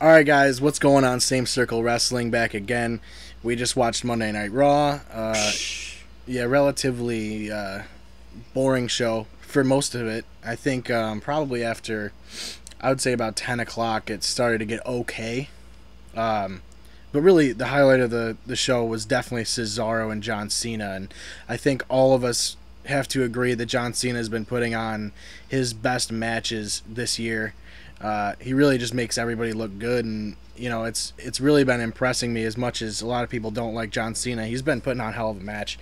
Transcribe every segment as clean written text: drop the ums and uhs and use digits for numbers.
Alright guys, what's going on? Same Circle Wrestling back again. We just watched Monday Night Raw. Relatively boring show for most of it. I think probably after, I would say about 10 o'clock, it started to get okay. But really, the highlight of the show was definitely Cesaro and John Cena. And I think all of us have to agree that John Cena has been putting on his best matches this year. He really just makes everybody look good, and it's really been impressing me. As much as a lot of people don't like John Cena, he's been putting on a hell of a match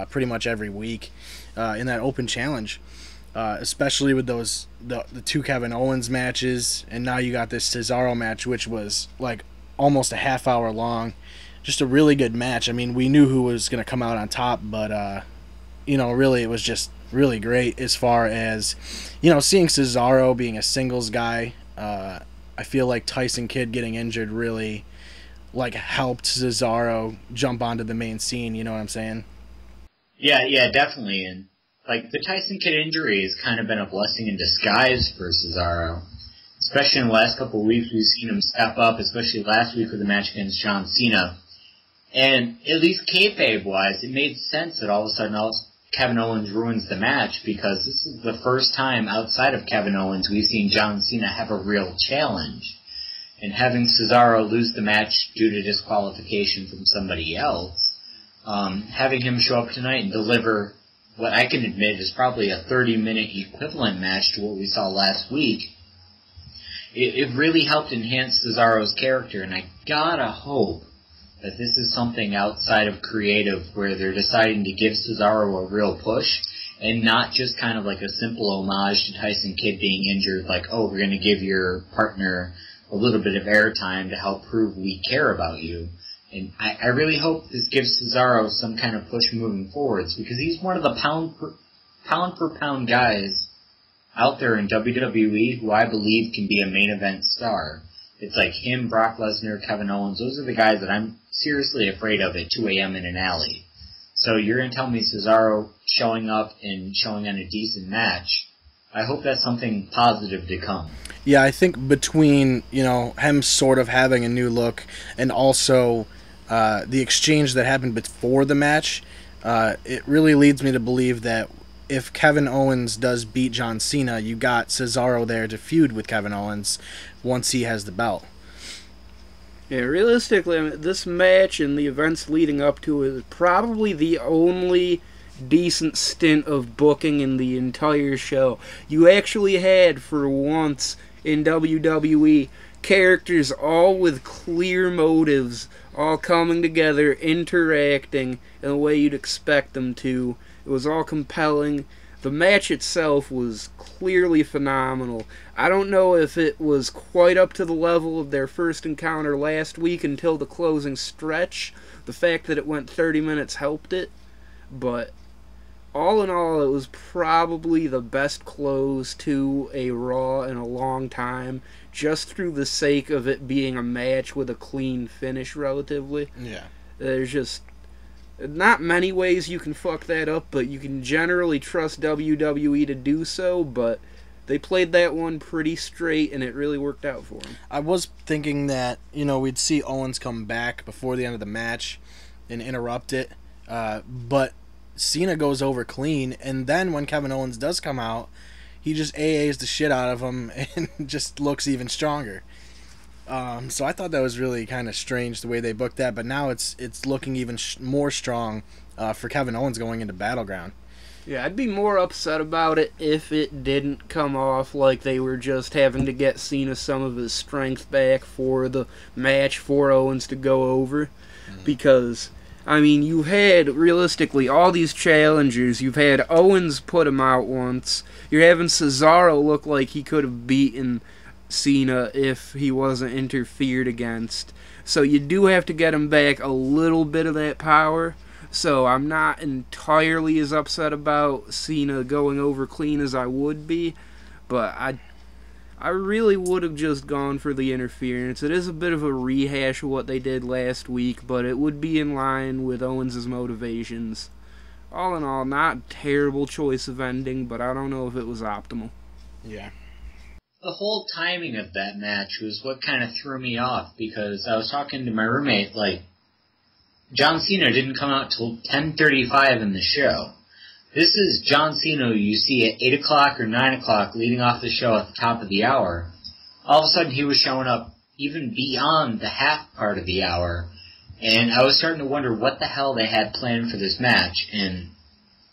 pretty much every week in that open challenge, especially with the two Kevin Owens matches, and now you got this Cesaro match, which was like almost a half hour long. Just a really good match. I mean, we knew who was going to come out on top, but really it was just really great as far as, seeing Cesaro being a singles guy. I feel like Tyson Kidd getting injured really, helped Cesaro jump onto the main scene, you know what I'm saying? Yeah, definitely. And, the Tyson Kidd injury has kind of been a blessing in disguise for Cesaro. Especially in the last couple of weeks, we've seen him step up, especially last week with the match against John Cena. And at least kayfabe-wise, it made sense that all of a sudden Kevin Owens ruins the match, because this is the first time outside of Kevin Owens we've seen John Cena have a real challenge. And having Cesaro lose the match due to disqualification from somebody else, having him show up tonight and deliver what I can admit is probably a 30-minute equivalent match to what we saw last week, it really helped enhance Cesaro's character, and I gotta hope that this is something outside of creative where they're deciding to give Cesaro a real push and not just kind of like a simple homage to Tyson Kidd being injured, we're going to give your partner a little bit of airtime to help prove we care about you. And I really hope this gives Cesaro some kind of push moving forwards, because he's one of the pound for pound guys out there in WWE who I believe can be a main event star. It's like him, Brock Lesnar, Kevin Owens. Those are the guys that I'm seriously afraid of at 2 a.m. in an alley. So you're going to tell me Cesaro showing up and showing on a decent match. I hope that's something positive to come. Yeah, I think between, him sort of having a new look and also the exchange that happened before the match, it really leads me to believe that if Kevin Owens does beat John Cena, you got Cesaro there to feud with Kevin Owens once he has the belt. Yeah, realistically, this match and the events leading up to it is probably the only decent stint of booking in the entire show. You actually had, for once in WWE, characters all with clear motives, all coming together, interacting in the way you'd expect them to. It was all compelling. The match itself was clearly phenomenal. I don't know if it was quite up to the level of their first encounter last week until the closing stretch. The fact that it went 30 minutes helped it. But all in all, it was probably the best close to a Raw in a long time, just through the sake of it being a match with a clean finish, relatively. Yeah. There's just not many ways you can fuck that up, but you can generally trust WWE to do so, but they played that one pretty straight, and it really worked out for them. I was thinking that, we'd see Owens come back before the end of the match and interrupt it, but Cena goes over clean, and then when Kevin Owens does come out, he just AAs the shit out of him and just looks even stronger. So I thought that was really kind of strange the way they booked that, but now it's looking even more strong for Kevin Owens going into Battleground. Yeah, I'd be more upset about it if it didn't come off like they were just having to get Cena some of his strength back for the match for Owens to go over. Because, you had, realistically, all these challengers. You've had Owens put him out once. You're having Cesaro look like he could have beaten Cena if he wasn't interfered against. So you do have to get him back a little bit of that power. So I'm not entirely as upset about Cena going over clean as I would be, but I really would have just gone for the interference. It is a bit of a rehash of what they did last week, but it would be in line with Owens' motivations. All in all, not a terrible choice of ending, but I don't know if it was optimal. Yeah. the whole timing of that match was what kind of threw me off, because I was talking to my roommate, like, John Cena didn't come out till 10:35 in the show. This is John Cena you see at 8 o'clock or 9 o'clock leading off the show at the top of the hour. All of a sudden he was showing up even beyond the half part of the hour, and I was starting to wonder what the hell they had planned for this match, and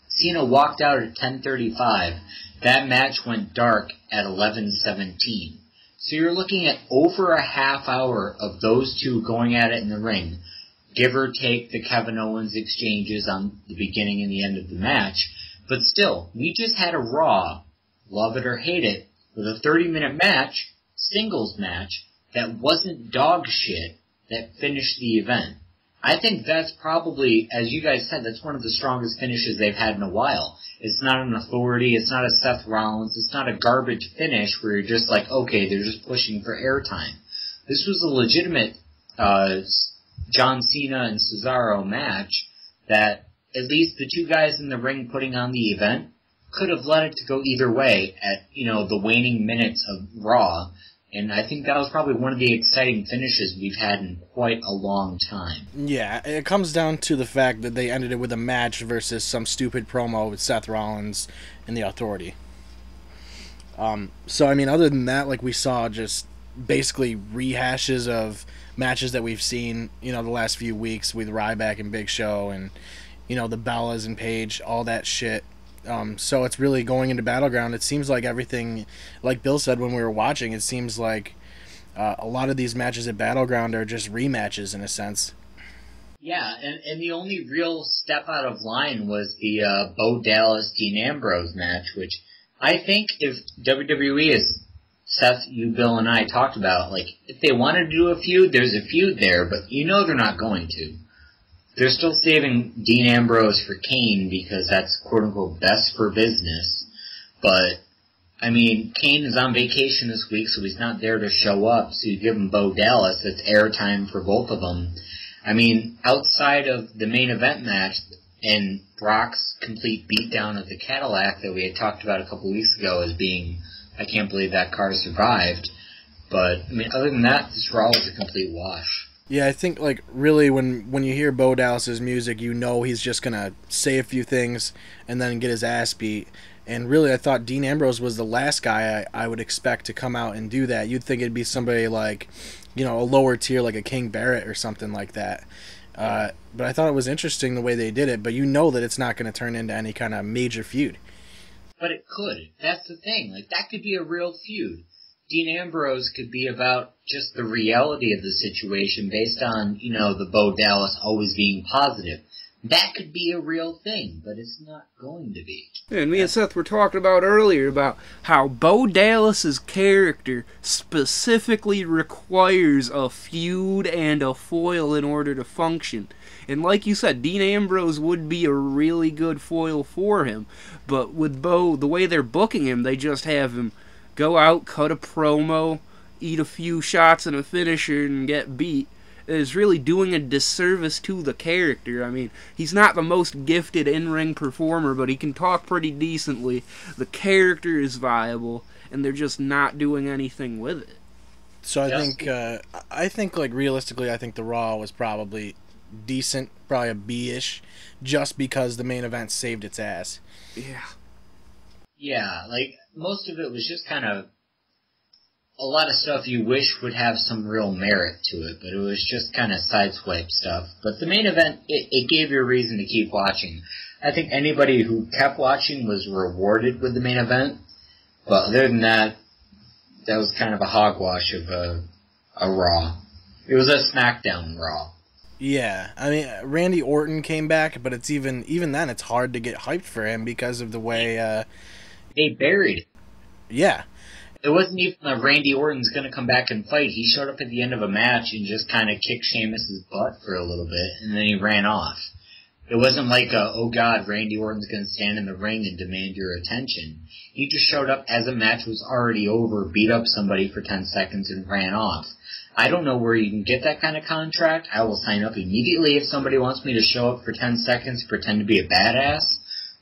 Cena walked out at 10:35. That match went dark at 11:17. So you're looking at over a half hour of those two going at it in the ring, give or take the Kevin Owens exchanges on the beginning and the end of the match. But still, we just had a Raw, love it or hate it, with a 30-minute match, singles match, that wasn't dog shit, that finished the event. I think that's probably, as you guys said, that's one of the strongest finishes they've had in a while. It's not an authority, it's not a Seth Rollins, it's not a garbage finish where you're just like, okay, they're just pushing for airtime. This was a legitimate John Cena and Cesaro match that at least the two guys in the ring putting on the event could have let it to go either way at, the waning minutes of Raw. And I think that was probably one of the exciting finishes we've had in quite a long time. Yeah, it comes down to the fact that they ended it with a match versus some stupid promo with Seth Rollins and the Authority. So, I mean, other than that, like, we saw just basically rehashes of matches that we've seen, the last few weeks with Ryback and Big Show and, the Bellas and Paige, all that shit. So it's really going into Battleground. It seems like everything, like Bill said when we were watching, it seems like a lot of these matches at Battleground are just rematches in a sense. Yeah, and the only real step out of line was the Bo Dallas Dean Ambrose match, which I think if WWE, as Seth, you, Bill, and I talked about, like, if they wanted to do a feud, there's a feud there, but they're not going to. They're still saving Dean Ambrose for Kane because that's quote-unquote best for business. But, Kane is on vacation this week, so he's not there to show up. So you give him Bo Dallas. It's airtime for both of them. Outside of the main event match and Brock's complete beatdown of the Cadillac that we had talked about a couple weeks ago as being, I can't believe that car survived. But, other than that, this Raw was a complete wash. Yeah, I think, like, really when you hear Bo Dallas's music, he's just going to say a few things and then get his ass beat. And really, I thought Dean Ambrose was the last guy I would expect to come out and do that. You'd think it'd be somebody like, a lower tier, like a King Barrett or something like that. But I thought it was interesting the way they did it, but that it's not going to turn into any kind of major feud. But it could. That's the thing. Like, that could be a real feud. Dean Ambrose could be about just the reality of the situation based on, the Bo Dallas always being positive. That could be a real thing, but it's not going to be. And me and Seth were talking about earlier about how Bo Dallas's character specifically requires a feud and a foil in order to function. And like you said, Dean Ambrose would be a really good foil for him. But with Bo, the way they're booking him, they just have him go out, cut a promo, eat a few shots and a finisher, and get beat. Is really doing a disservice to the character. He's not the most gifted in-ring performer, but he can talk pretty decently. The character is viable, and they're just not doing anything with it. So I think, like, realistically, I think the Raw was probably decent, probably a B-ish, just because the main event saved its ass. Yeah. Yeah, like, most of it was just kind of a lot of stuff you wish would have some real merit to it, but it was just kind of sideswipe stuff. But the main event, it gave you a reason to keep watching. I think anybody who kept watching was rewarded with the main event, but other than that, that was kind of a hogwash of a Raw. It was a SmackDown Raw. Yeah, Randy Orton came back, but it's even then, it's hard to get hyped for him because of the way they buried it. Yeah. It wasn't even a Randy Orton's going to come back and fight. He showed up at the end of a match and just kind of kicked Sheamus' butt for a little bit, and then he ran off. It wasn't like oh God, Randy Orton's going to stand in the ring and demand your attention. He just showed up as a match was already over, beat up somebody for 10 seconds, and ran off. I don't know where you can get that kind of contract. I will sign up immediately if somebody wants me to show up for 10 seconds, pretend to be a badass.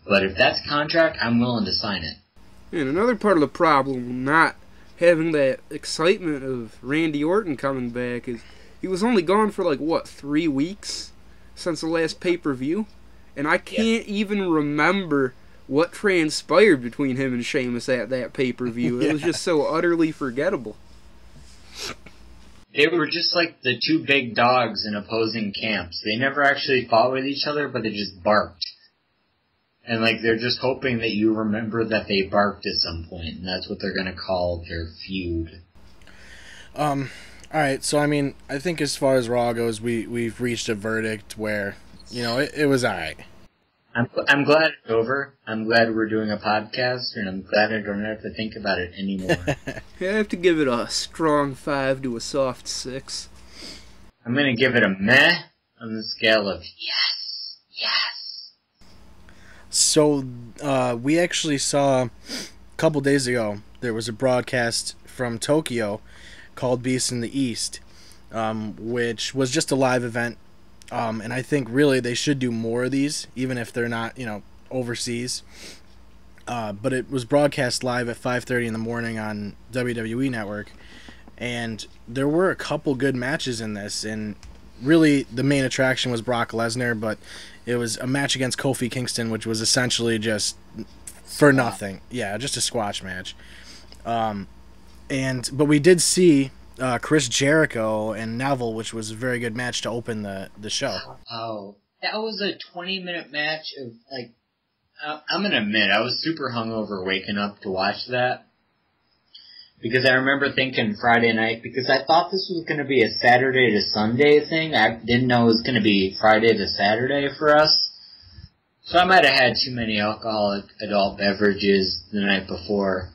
But if that's a contract, I'm willing to sign it. And another part of the problem not having that excitement of Randy Orton coming back is he was only gone for like, what, 3 weeks since the last pay-per-view? And I can't even remember what transpired between him and Sheamus at that pay-per-view. It was just so utterly forgettable. They were just like the two big dogs in opposing camps. They never actually fought with each other, but they just barked. And like they're just hoping that you remember that they barked at some point, and that's what they're going to call their feud. Alright, so I mean, I think as far as Raw goes, we've reached a verdict where, you know, it was alright. I'm glad it's over. I'm glad we're doing a podcast, and I'm glad I don't have to think about it anymore. Yeah, I have to give it a strong 5 to a soft 6. I'm going to give it a meh on the scale of yes. So, we actually saw a couple days ago, there was a broadcast from Tokyo called Beast in the East, which was just a live event. And I think really they should do more of these, even if they're not, you know, overseas. But it was broadcast live at 5:30 in the morning on WWE Network, and there were a couple good matches in this. And really, the main attraction was Brock Lesnar, but it was a match against Kofi Kingston, which was essentially just for nothing. Yeah, just a squash match. But we did see Chris Jericho and Neville, which was a very good match to open the show. Oh, that was a 20-minute match of, like, I'm going to admit, I was super hungover waking up to watch that. Because I remember thinking Friday night, because I thought this was going to be a Saturday to Sunday thing. I didn't know it was going to be Friday to Saturday for us. So I might have had too many alcoholic adult beverages the night before.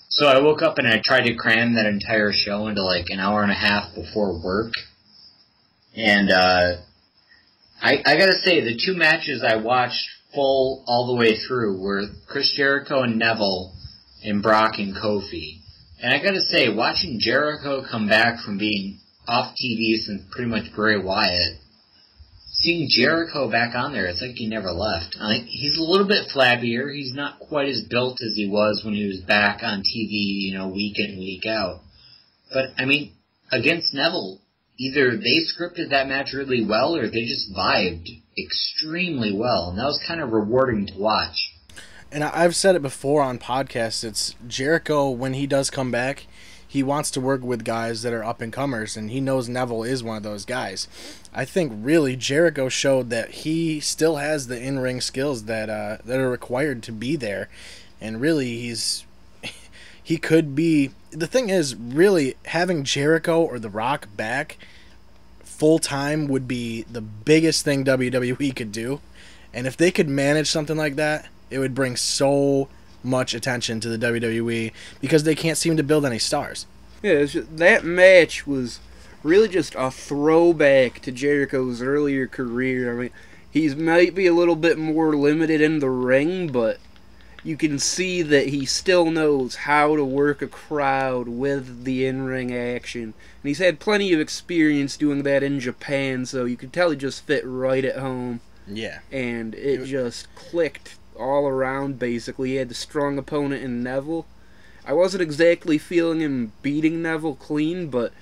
So I woke up and I tried to cram that entire show into like an hour and a half before work. And I gotta say, the two matches I watched full all the way through were Chris Jericho and Neville and Brock and Kofi. And I gotta say, watching Jericho come back from being off TV since pretty much Bray Wyatt, seeing Jericho back on there, it's like he never left. Like, he's a little bit flabbier. He's not quite as built as he was when he was back on TV, you know, week in, week out. But, I mean, against Neville, either they scripted that match really well or they just vibed extremely well. And that was kind of rewarding to watch. And I've said it before on podcasts, it's Jericho, when he does come back, he wants to work with guys that are up-and-comers, and he knows Neville is one of those guys. I think, really, Jericho showed that he still has the in-ring skills that are required to be there. And really, he could be... The thing is, really, having Jericho or The Rock back full-time would be the biggest thing WWE could do. And if they could manage something like that, it would bring so much attention to the WWE, because they can't seem to build any stars. Yeah, that match was really just a throwback to Jericho's earlier career. I mean, he might be a little bit more limited in the ring, but you can see that he still knows how to work a crowd with the in-ring action. And he's had plenty of experience doing that in Japan, so you could tell he just fit right at home. Yeah. And it just clicked all around, basically. He had the strong opponent in Neville. I wasn't exactly feeling him beating Neville clean, but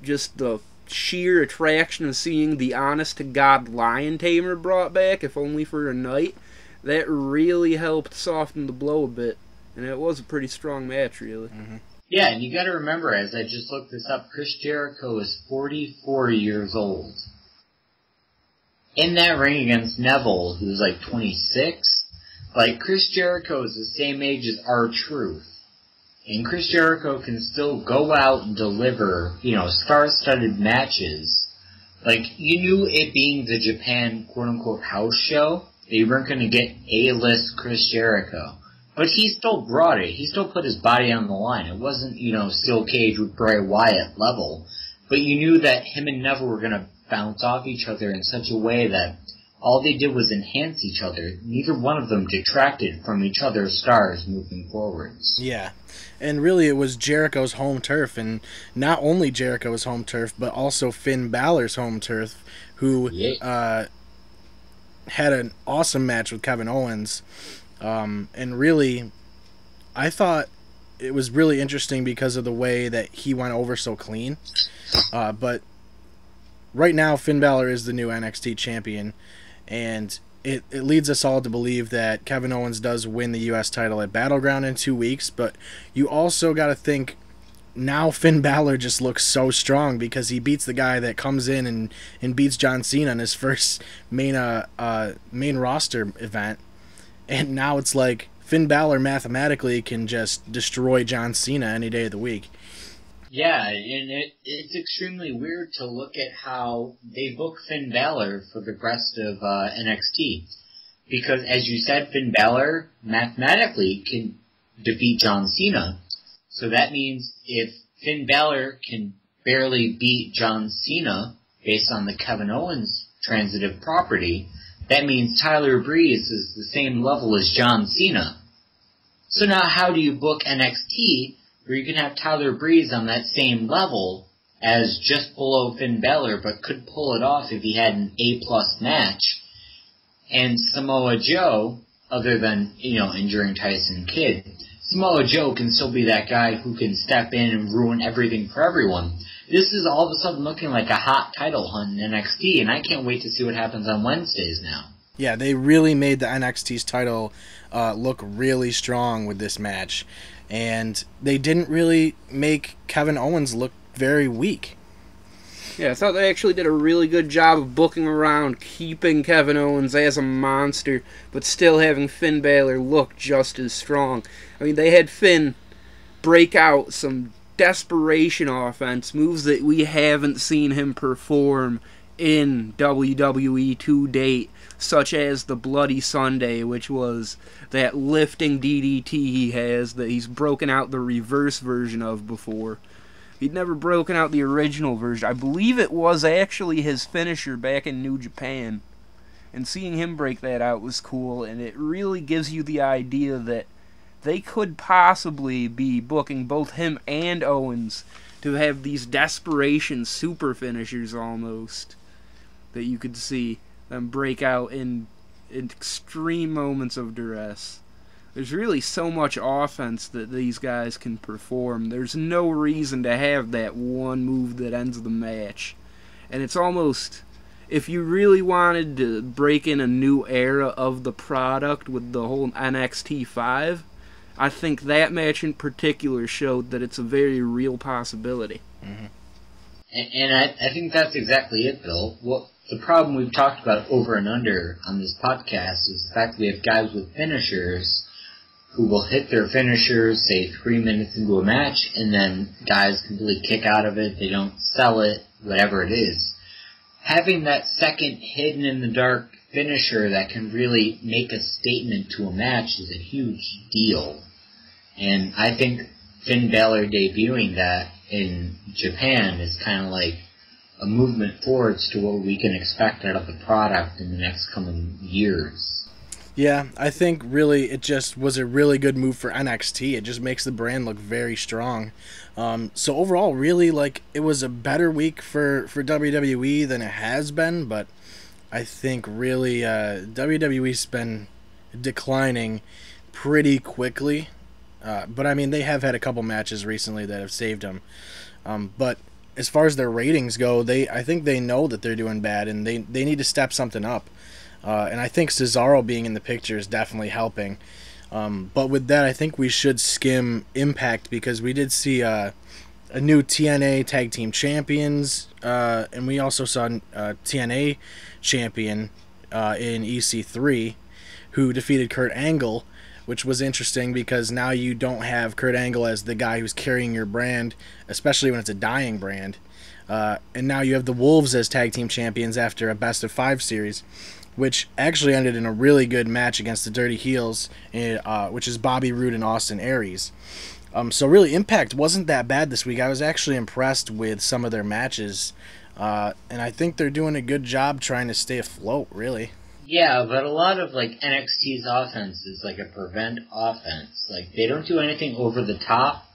just the sheer attraction of seeing the honest-to-God lion tamer brought back, if only for a night, that really helped soften the blow a bit. And it was a pretty strong match, really. Mm-hmm. Yeah, and you gotta remember, as I just looked this up, Chris Jericho is 44 years old. In that ring against Neville, who's like 26, like, Chris Jericho is the same age as R-Truth. And Chris Jericho can still go out and deliver, you know, star-studded matches. Like, you knew it being the Japan quote-unquote house show, that you weren't going to get A-list Chris Jericho. But he still brought it. He still put his body on the line. It wasn't, you know, steel cage with Bray Wyatt level. But you knew that him and Neville were going to bounce off each other in such a way that all they did was enhance each other. Neither one of them detracted from each other's stars moving forwards. Yeah. And really, it was Jericho's home turf. And not only Jericho's home turf, but also Finn Balor's home turf, who had an awesome match with Kevin Owens. And really, I thought it was really interesting because of the way that he went over so clean. But right now, Finn Balor is the new NXT champion, and it leads us all to believe that Kevin Owens does win the U.S. title at Battleground in 2 weeks. But you also got to think, now Finn Balor just looks so strong because he beats the guy that comes in and beats John Cena in his first main roster event. And now it's like Finn Balor mathematically can just destroy John Cena any day of the week. Yeah, and it's extremely weird to look at how they book Finn Balor for the rest of NXT. Because, as you said, Finn Balor mathematically can defeat John Cena. So that means if Finn Balor can barely beat John Cena based on the Kevin Owens transitive property, that means Tyler Breeze is the same level as John Cena. So now how do you book NXT where you can have Tyler Breeze on that same level as just below Finn Balor, but could pull it off if he had an A-plus match, and Samoa Joe, other than, injuring Tyson Kidd, Samoa Joe can still be that guy who can step in and ruin everything for everyone. This is all of a sudden looking like a hot title hunt in NXT, and I can't wait to see what happens on Wednesdays now. Yeah, they really made the NXT's title look really strong with this match. And they didn't really make Kevin Owens look very weak. Yeah, I thought they actually did a really good job of booking around, keeping Kevin Owens as a monster, but still having Finn Balor look just as strong. I mean, they had Finn break out some desperation offense, moves that we haven't seen him perform in WWE to date, such as the Bloody Sunday, which was that lifting DDT he has that he's broken out the reverse version of before. He'd never broken out the original version. I believe it was actually his finisher back in New Japan. And seeing him break that out was cool, and it really gives you the idea that they could possibly be booking both him and Owens to have these desperation super finishers almost that you could see them break out in extreme moments of duress. There's really so much offense that these guys can perform. There's no reason to have that one move that ends the match. And it's almost, if you really wanted to break in a new era of the product with the whole NXT 5, I think that match in particular showed that it's a very real possibility. Mm-hmm. And I think that's exactly it, Bill. Well, the problem we've talked about over and under on this podcast is the fact that we have guys with finishers who will hit their finishers, say, 3 minutes into a match, and then guys completely kick out of it, they don't sell it, whatever it is. Having that second hidden-in-the-dark finisher that can really make a statement to a match is a huge deal. And I think Finn Balor debuting that in Japan is kind of like a movement forwards to what we can expect out of the product in the next coming years. Yeah, I think really it just was a really good move for NXT. It just makes the brand look very strong. So overall, really, like, it was a better week for WWE than it has been, but I think really WWE's been declining pretty quickly. But I mean, they have had a couple matches recently that have saved them. But as far as their ratings go, I think they know that they're doing bad, and they need to step something up. And I think Cesaro being in the picture is definitely helping. But with that, I think we should skim Impact, because we did see a new TNA Tag Team Champions, and we also saw a TNA Champion in EC3 who defeated Kurt Angle, which was interesting because now you don't have Kurt Angle as the guy who's carrying your brand, especially when it's a dying brand. And now you have the Wolves as Tag Team Champions after a best-of-5 series, which actually ended in a really good match against the Dirty Heels, which is Bobby Roode and Austin Aries. So really, Impact wasn't that bad this week. I was actually impressed with some of their matches, and I think they're doing a good job trying to stay afloat, really. Yeah, but a lot of, like, NXT's offense is like a prevent offense. Like, they don't do anything over the top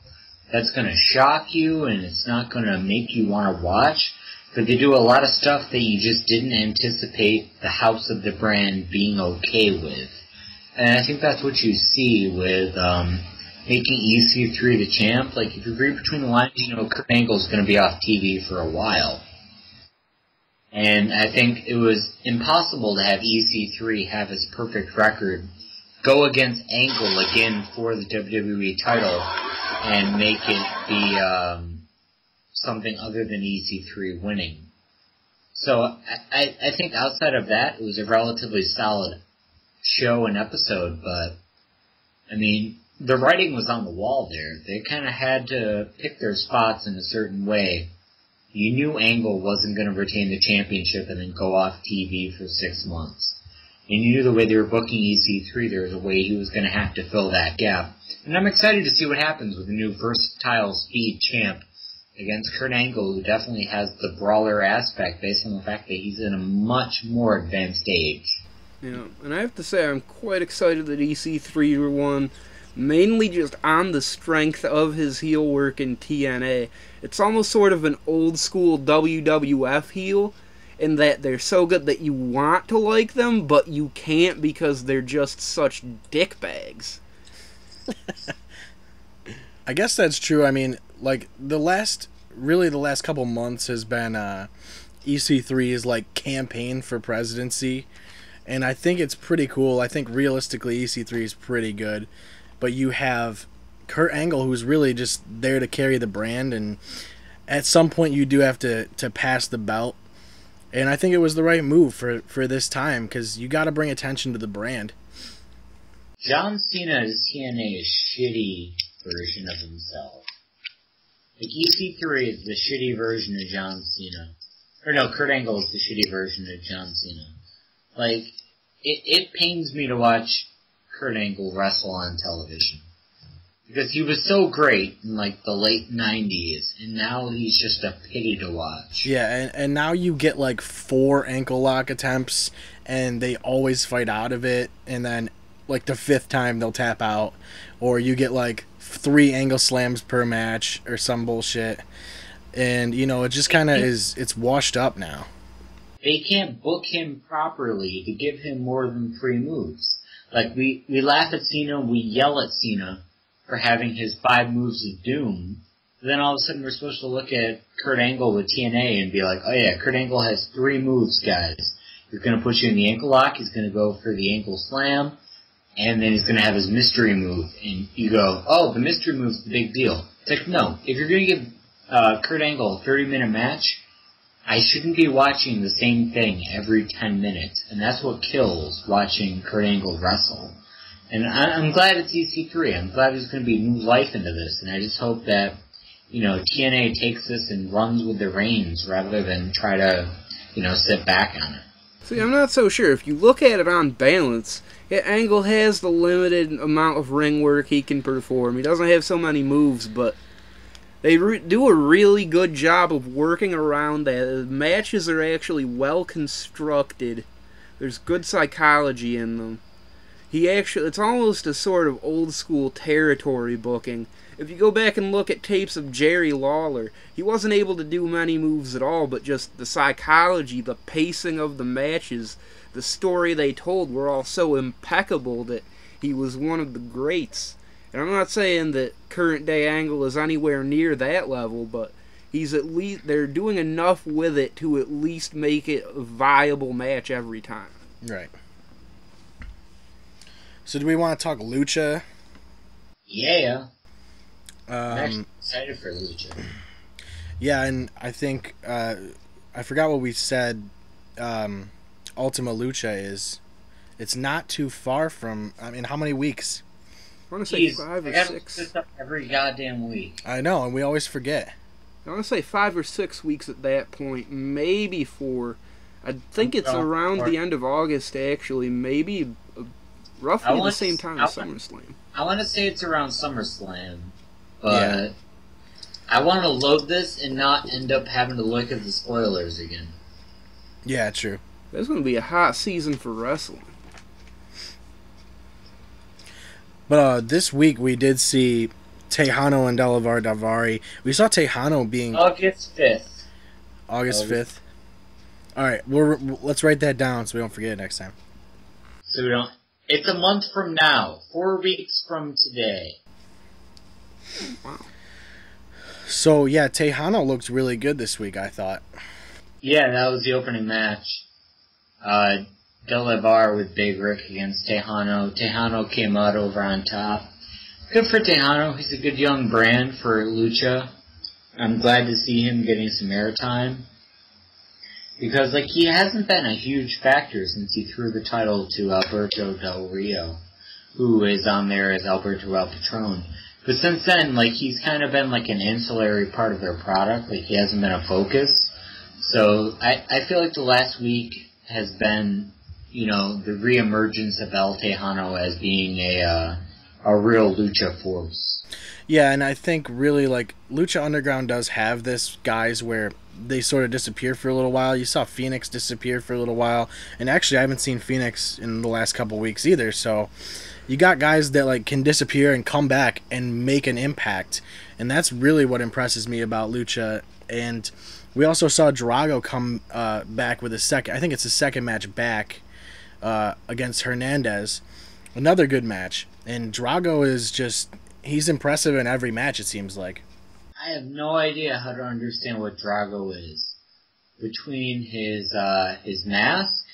that's going to shock you, and it's not going to make you want to watch. But they do a lot of stuff that you just didn't anticipate the house of the brand being okay with. And I think that's what you see with making EC3 the champ. Like, if you read between the lines, you know Kurt Angle's going to be off TV for a while. And I think it was impossible to have EC3 have his perfect record, go against Angle again for the WWE title, and make it be something other than EC3 winning. So I think outside of that, it was a relatively solid show and episode, but, I mean, the writing was on the wall there. They kind of had to pick their spots in a certain way. You knew Angle wasn't going to retain the championship and then go off TV for 6 months. And you knew the way they were booking EC3, there was a way he was going to have to fill that gap. And I'm excited to see what happens with the new versatile speed champ against Kurt Angle, who definitely has the brawler aspect based on the fact that he's in a much more advanced age. Yeah, and I have to say I'm quite excited that EC3 won, mainly just on the strength of his heel work in TNA. It's almost sort of an old school WWF heel, in that they're so good that you want to like them, but you can't because they're just such dickbags. I guess that's true. I mean, like, the last couple months has been EC3's, like, campaign for presidency, and I think it's pretty cool. I think realistically EC3 is pretty good, but you have Kurt Angle, who's really just there to carry the brand, and at some point you do have to pass the belt. And I think it was the right move for this time, because you got to bring attention to the brand. John Cena's TNA shitty version of himself. Like, EC3 is the shitty version of John Cena. Or no, Kurt Angle is the shitty version of John Cena. Like, it pains me to watch Kurt Angle wrestle on television. Because he was so great in, like, the late 90s, and now he's just a pity to watch. Yeah, and now you get, like, 4 ankle lock attempts, and they always fight out of it, and then, like, the 5th time they'll tap out. Or you get, like, 3 angle slams per match, or some bullshit. And, you know, it just kind of it's washed up now. They can't book him properly to give him more than 3 moves. Like, we laugh at Cena, we yell at Cena for having his 5 moves of doom. But then all of a sudden we're supposed to look at Kurt Angle with TNA and be like, oh yeah, Kurt Angle has 3 moves, guys. He's going to put you in the ankle lock, he's going to go for the ankle slam, and then he's going to have his mystery move. And you go, oh, the mystery move's the big deal. It's like, no, if you're going to give Kurt Angle a 30-minute match, I shouldn't be watching the same thing every 10 minutes. And that's what kills watching Kurt Angle wrestle. And I'm glad it's EC3. I'm glad there's going to be new life into this. And I just hope that, you know, TNA takes this and runs with the reins rather than try to, you know, sit back on it. See, I'm not so sure. If you look at it on balance, Angle has the limited amount of ring work he can perform. He doesn't have so many moves, but they do a really good job of working around that. The matches are actually well constructed. There's good psychology in them. It's almost a sort of old school territory booking. If you go back and look at tapes of Jerry Lawler, he wasn't able to do many moves at all, but just the psychology, the pacing of the matches, the story they told were all so impeccable that he was one of the greats. And I'm not saying that current day Angle is anywhere near that level, but they're doing enough with it to at least make it a viable match every time. Right. So do we want to talk Lucha? Yeah. I'm actually excited for Lucha. Yeah, and I think, I forgot what we said Ultima Lucha is. It's not too far from, I mean, how many weeks? I want to say 5 or 6. I this up every goddamn week. I know, and we always forget. I want to say 5 or 6 weeks at that point, maybe 4. I think it's around the end of August, actually, maybe roughly the same time as SummerSlam. I want to say it's around SummerSlam, but I want to load this and not end up having to look at the spoilers again. Yeah, true. That's going to be a hot season for wrestling. But this week we did see Tejano and Delavar Davari. We saw Tejano being August 5th. August 5th. All right, let's write that down so we don't forget it next time. So we don't. It's a month from now. 4 weeks from today. Wow. So, yeah, Tejano looked really good this week, I thought. Yeah, that was the opening match. Del Bar with Big Rick against Tejano. Tejano came out over on top. Good for Tejano. He's a good young brand for Lucha. I'm glad to see him getting some airtime. Because, he hasn't been a huge factor since he threw the title to Alberto Del Rio, who is on there as Alberto El Patron. But since then, he's kind of been an ancillary part of their product. He hasn't been a focus. So, I feel like the last week has been, the reemergence of El Tejano as being a real Lucha force. Yeah, and I think really, Lucha Underground does have this, guys, where they sort of disappear for a little while. You saw Phoenix disappear for a little while, and actually I haven't seen Phoenix in the last couple weeks either, so you got guys that can disappear and come back and make an impact, and that's really what impresses me about Lucha. And we also saw Drago come back with his second match back against Hernandez. Another good match, and Drago is he's impressive in every match, it seems like. I have no idea how to understand what Drago is. Between his mask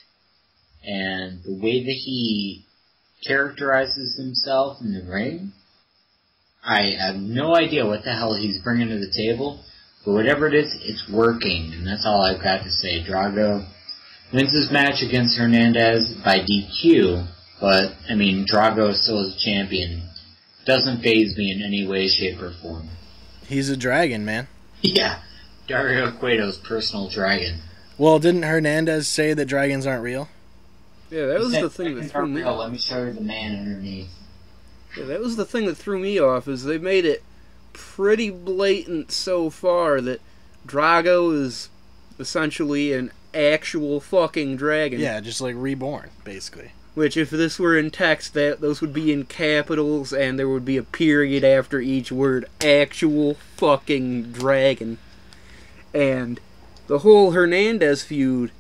and the way that he characterizes himself in the ring, I have no idea what the hell he's bringing to the table, but whatever it is, it's working, and that's all I've got to say. Drago wins his match against Hernandez by DQ, but, Drago still is a champion. Doesn't faze me in any way, shape, or form. He's a dragon, man. Yeah, Dario Cueto's personal dragon. Well, didn't Hernandez say that dragons aren't real? Yeah, that was the thing that threw me off. Let me show you the man underneath. Yeah, that was the thing that threw me off, is they made it pretty blatant so far that Drago is essentially an actual fucking dragon. Yeah, just reborn, basically. Which, if this were in text, those would be in capitals, and there would be a period after each word. Actual fucking dragon. And the whole Hernandez feud,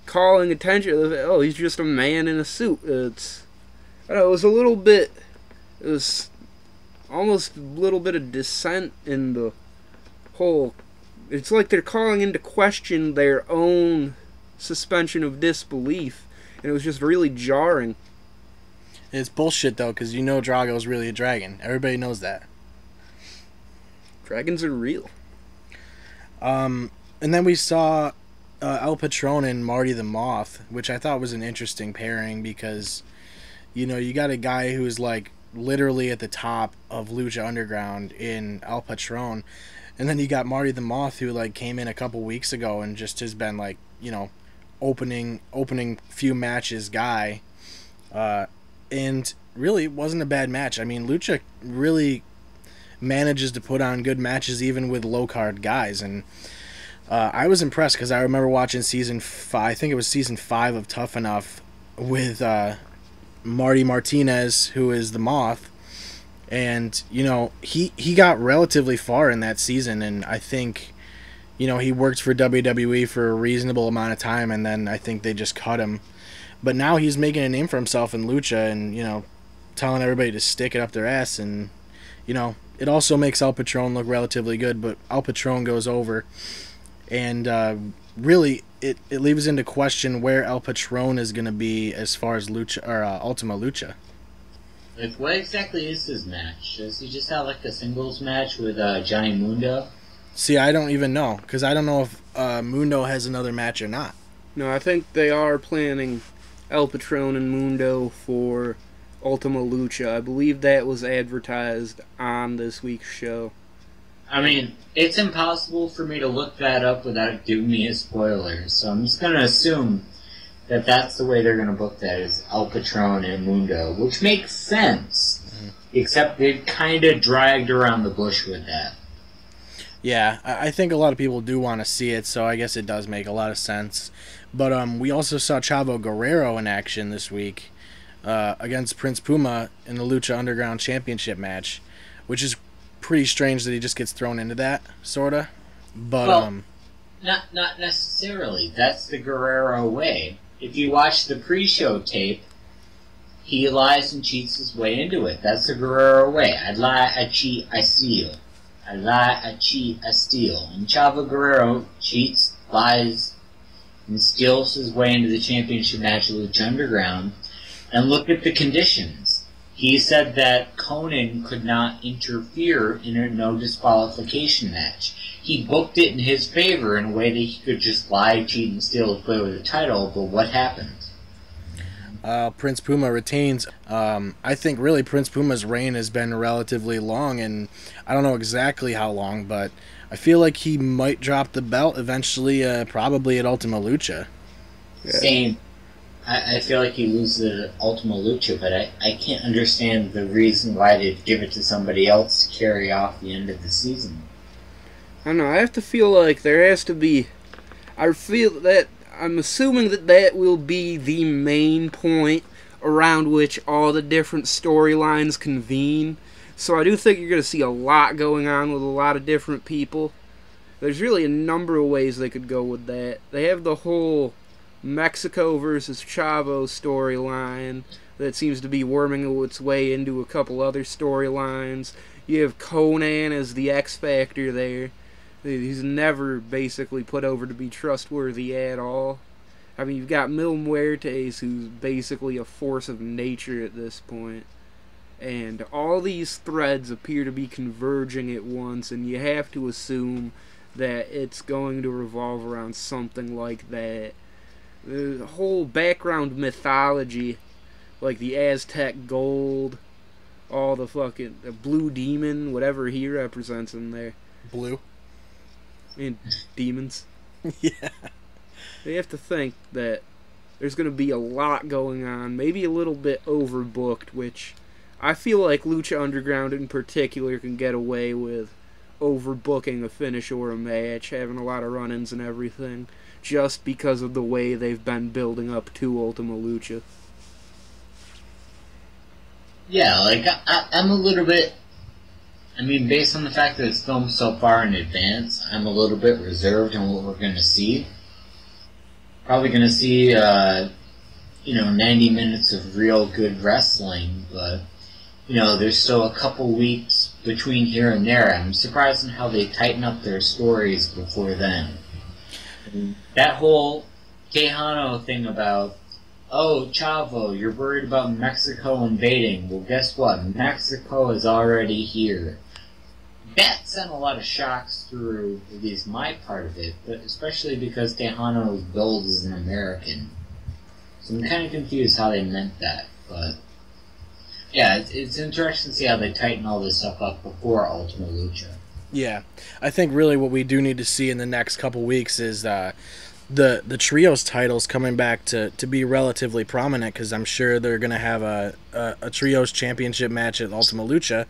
calling attention, he's just a man in a suit. It was almost a little bit of dissent in the whole. It's like they're calling into question their own suspension of disbelief. And it was just really jarring. It's bullshit, though, because Drago's really a dragon. Everybody knows that. Dragons are real. And then we saw El Patron and Marty the Moth, which I thought was an interesting pairing because, you got a guy who's, literally at the top of Lucha Underground in El Patron. And then you got Marty the Moth, who, came in a couple weeks ago and just has been, opening few matches guy, and really it wasn't a bad match. Lucha really manages to put on good matches even with low card guys, and I was impressed because I remember watching season 5, I think it was season 5 of Tough Enough with Marty Martinez, who is the Moth, and he got relatively far in that season, and I think he worked for WWE for a reasonable amount of time, and then I think they just cut him. But now he's making a name for himself in Lucha and, telling everybody to stick it up their ass. And, it also makes El Patron look relatively good, but El Patron goes over. And really, it leaves into question where El Patron is going to be as far as Lucha or Ultima Lucha. What exactly is his match? Does he just have, a singles match with Johnny Mundo? See, I don't even know, because I don't know if Mundo has another match or not. No, I think they are planning El Patron and Mundo for Ultima Lucha. I believe that was advertised on this week's show. It's impossible for me to look that up without it giving me a spoiler, so I'm just going to assume that that's the way they're going to book that, is El Patron and Mundo, which makes sense, except they've kind of dragged around the bush with that. Yeah, I think a lot of people do want to see it, so I guess it does make a lot of sense. But we also saw Chavo Guerrero in action this week against Prince Puma in the Lucha Underground Championship match, which is pretty strange that he just gets thrown into that, sorta. But not necessarily. That's the Guerrero way. If you watch the pre-show tape, he lies and cheats his way into it. That's the Guerrero way. I lie, I cheat, I steal. I lie, I cheat, I steal. And Chavo Guerrero cheats, lies, and steals his way into the championship match of Lucha Underground. And look at the conditions. He said that Conan could not interfere in a no disqualification match. He booked it in his favor in a way that he could just lie, cheat, and steal his way with the title, but what happened? Prince Puma retains. I think really Prince Puma's reign has been relatively long, and I don't know exactly how long, but I feel like he might drop the belt eventually, probably at Ultima Lucha. Yeah. Same. I feel like he loses at Ultima Lucha, but I can't understand the reason why they'd give it to somebody else to carry off the end of the season. I don't know, I have to feel like there has to be... I'm assuming that will be the main point around which all the different storylines convene. So I do think you're going to see a lot going on with a lot of different people. There's really a number of ways they could go with that. They have the whole Mexico versus Chavo storyline that seems to be worming its way into a couple other storylines. You have Conan as the X Factor there. He's never basically put over to be trustworthy at all. I mean, you've got Mil Muertes, who's basically a force of nature at this point. And all these threads appear to be converging at once, and you have to assume that it's going to revolve around something like that. The whole background mythology, like the Aztec gold, all the fucking the blue demon, whatever he represents in there. Blue? And demons. Yeah. They have to think that there's going to be a lot going on, maybe a little bit overbooked, which I feel like Lucha Underground in particular can get away with overbooking a finish or a match, having a lot of run-ins and everything, just because of the way they've been building up to Ultima Lucha. Yeah, like, I'm a little bit... I mean, based on the fact that it's filmed so far in advance, I'm a little bit reserved on what we're going to see. Probably going to see, 90 minutes of real good wrestling, but, there's still a couple weeks between here and there. I'm surprised in how they tighten up their stories before then. And that whole Tejano thing about, oh, Chavo, you're worried about Mexico invading. Well, guess what? Mexico is already here. That sent a lot of shocks through at least my part of it, but especially because Tejano was billed as an American. So I'm kind of confused how they meant that, but yeah, it's interesting to see how they tighten all this stuff up before Ultima Lucha. Yeah, I think really what we do need to see in the next couple weeks is the trios titles coming back to be relatively prominent, because I'm sure they're going to have a trios championship match at Ultima Lucha,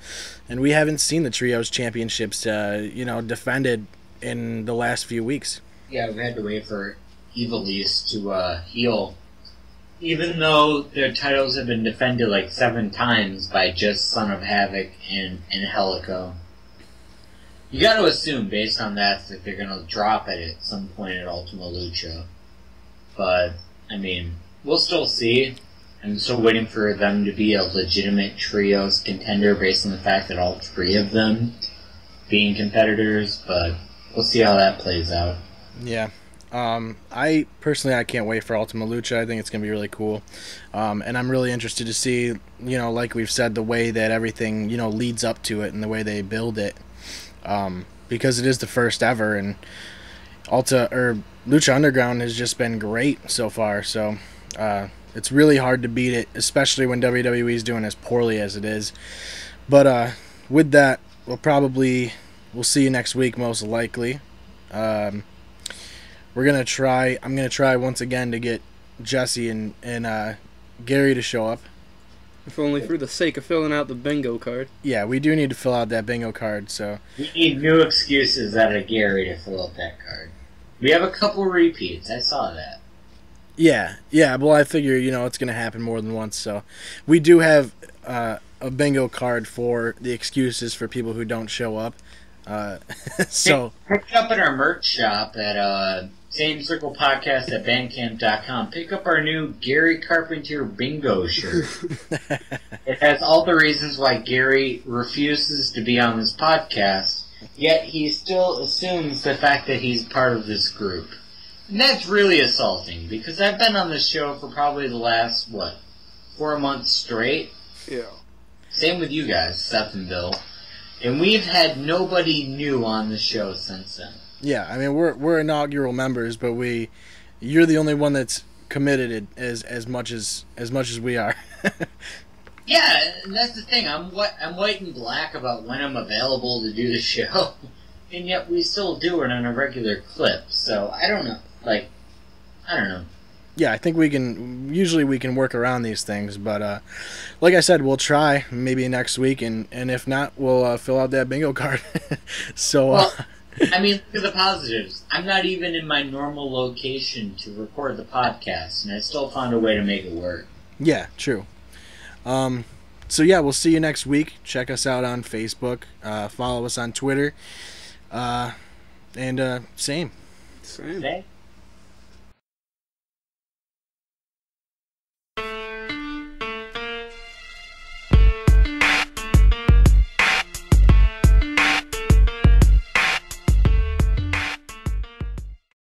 and we haven't seen the trios championships defended in the last few weeks. Yeah, we had to wait for Evilise to heal, even though their titles have been defended like 7 times by just Son of Havoc and Helico. You got to assume, based on that they're going to drop it at some point at Ultima Lucha. But, I mean, we'll still see. I'm still waiting for them to be a legitimate trios contender based on the fact that all 3 of them being competitors, but we'll see how that plays out. Yeah. I can't wait for Ultima Lucha. I think it's going to be really cool. And I'm really interested to see, like we've said, the way that everything, leads up to it and the way they build it. Because it is the first ever, and Lucha Underground has just been great so far, so it's really hard to beat it, especially when WWE is doing as poorly as it is. But with that, we'll see you next week most likely. I'm gonna try once again to get Jesse and Gary to show up. If only for the sake of filling out the bingo card. Yeah, we do need to fill out that bingo card, so... We need new excuses out of Gary to fill out that card. We have a couple repeats, I saw that. Yeah, well, I figure, it's going to happen more than once, so... We do have a bingo card for the excuses for people who don't show up. So... Pick it up at our merch shop at samecirclepodcast at bandcamp.com. Pick up our new Gary Carpenter bingo shirt. It has all the reasons why Gary refuses to be on this podcast, yet he still assumes the fact that he's part of this group. And that's really assaulting, because I've been on this show for probably the last, 4 months straight? Yeah. Same with you guys, Seth and Bill. And we've had nobody new on the show since then. Yeah, I mean, we're inaugural members, but you're the only one that's committed as much as we are. Yeah, and that's the thing. I'm white and black about when I'm available to do the show, and yet we still do it on a regular clip. So I don't know. I don't know. Yeah, I think we can work around these things, but like I said, we'll try maybe next week, and if not, we'll fill out that bingo card. So. Well, I mean, look at the positives. I'm not even in my normal location to record the podcast, and I still found a way to make it work. Yeah, true. So yeah, we'll see you next week. Check us out on Facebook. Follow us on Twitter. And same. Same.